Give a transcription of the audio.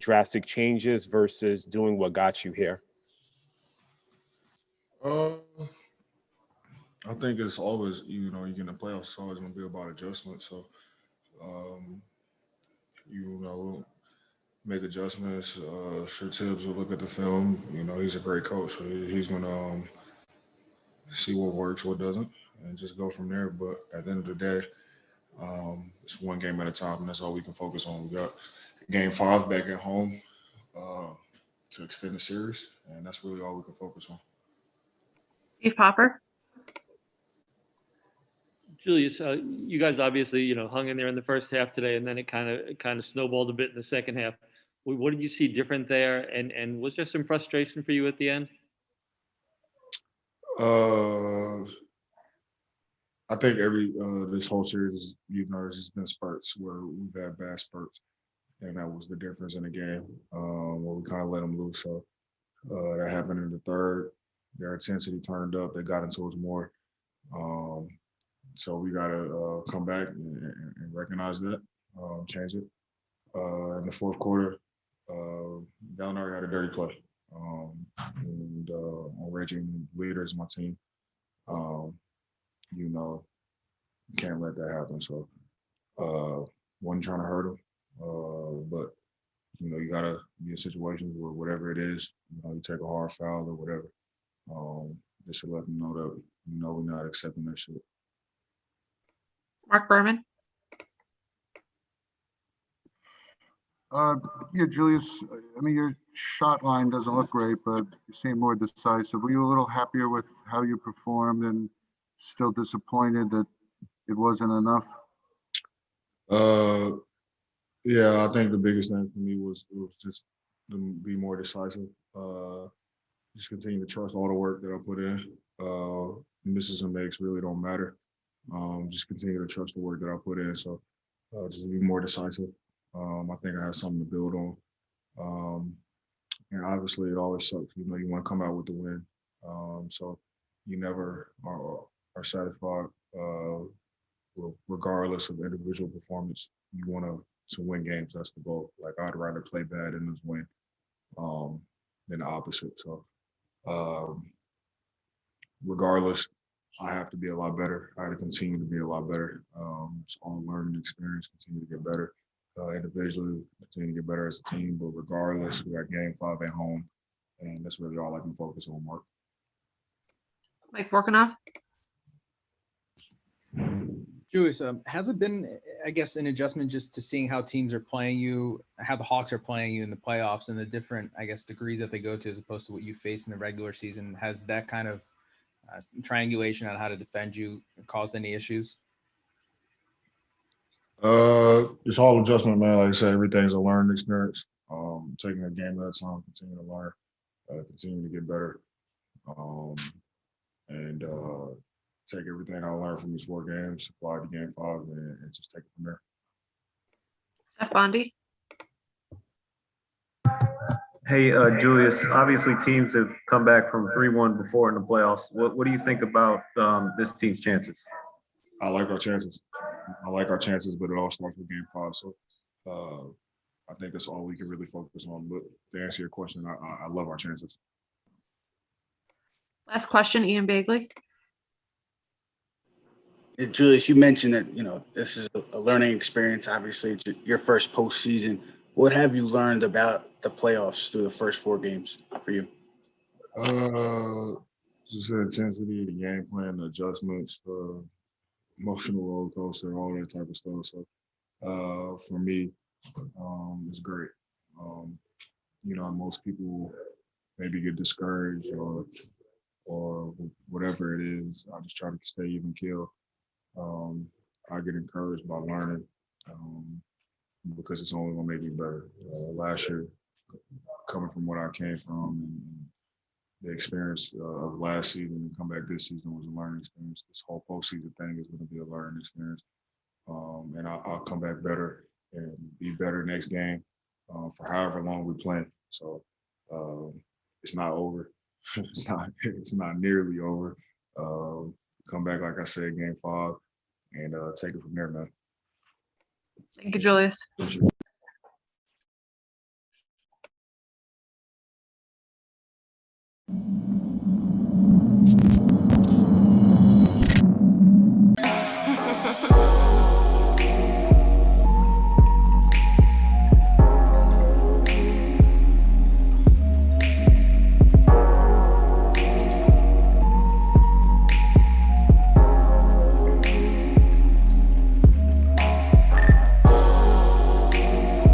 drastic changes versus doing what got you here? I think it's always, you get in the playoffs, it's always going to be about adjustment. So, um, you know, make adjustments. Sure, Tibbs will look at the film. He's a great coach, so he's going to see what works, what doesn't, and just go from there. But at the end of the day, it's one game at a time, and that's all we can focus on. We got game 5 back at home uh, to extend the series, and that's really all we can focus on. Steve Popper. Julius, you guys obviously, hung in there in the first half today, and then it kind of snowballed a bit in the second half. What did you see different there, and was there some frustration for you at the end? I think this whole series, there's just been spurts where we've had bad spurts, and that was the difference in the game where we kind of let them loose. So that happened in the third. Their intensity turned up. They got into us more. So we got to come back and recognize that, change it. In the fourth quarter, Gallinari had a dirty play. And on Reggie leaders, my team, you can't let that happen. So wasn't trying to hurt him, but you gotta be in situations where whatever it is, you take a hard foul or whatever, just to let them know that we're not accepting that shit. Mark Berman. Yeah, Julius, I mean, your shot line doesn't look great, but you seem more decisive. Were you a little happier with how you performed and still disappointed that it wasn't enough? Yeah, I think the biggest thing for me was just to be more decisive. Just continue to trust all the work that I put in. Misses and makes really don't matter. Just continue to trust the work that I put in. So just be more decisive. I think I have something to build on. And obviously, it always sucks. You want to come out with the win. So you never are satisfied, regardless of individual performance. You want to win games. That's the goal. Like, I'd rather play bad and just win than the opposite. So regardless, I have to be a lot better. I have to continue to be a lot better. It's all learning experience, continue to get better. Individually, continue to get better as a team. But regardless, we got game 5 at home, and that's really all I can focus on, Mark. Mike Vorkunov. Julius, has it been, I guess, an adjustment just to seeing how teams are playing you, how the Hawks are playing you in the playoffs and the different, I guess, degrees that they go to as opposed to what you face in the regular season? Has that kind of triangulation on how to defend you caused any issues? It's all adjustment, man. Like I said, everything's a learning experience. Taking a game at a time, continue to learn, continue to get better, and take everything I learned from these 4 games, apply it to game 5, and just take it from there. Steph Bondy. Hey, Julius, obviously teams have come back from 3-1 before in the playoffs. What do you think about this team's chances? I like our chances. But it all starts with game 5. So I think that's all we can really focus on. But to answer your question, I love our chances. Last question, Ian Bagley. Julius, you mentioned that, this is a learning experience. Obviously, it's your first postseason. What have you learned about the playoffs through the first 4 games for you? Just the intensity, the game plan, the adjustments, the emotional roller coaster, all that type of stuff. So for me, it's great. Most people maybe get discouraged or whatever it is. I just try to stay even keel. I get encouraged by learning because it's only going to make me better. Last year, coming from what I came from and the experience of last season and come back this season was a learning experience. This whole postseason thing is going to be a learning experience. And I'll come back better and be better next game for however long we play. So it's not over. It's not nearly over. Come back, like I said, game 5 and take it from there, man. Thank you, Julius. Thank you. Thanks.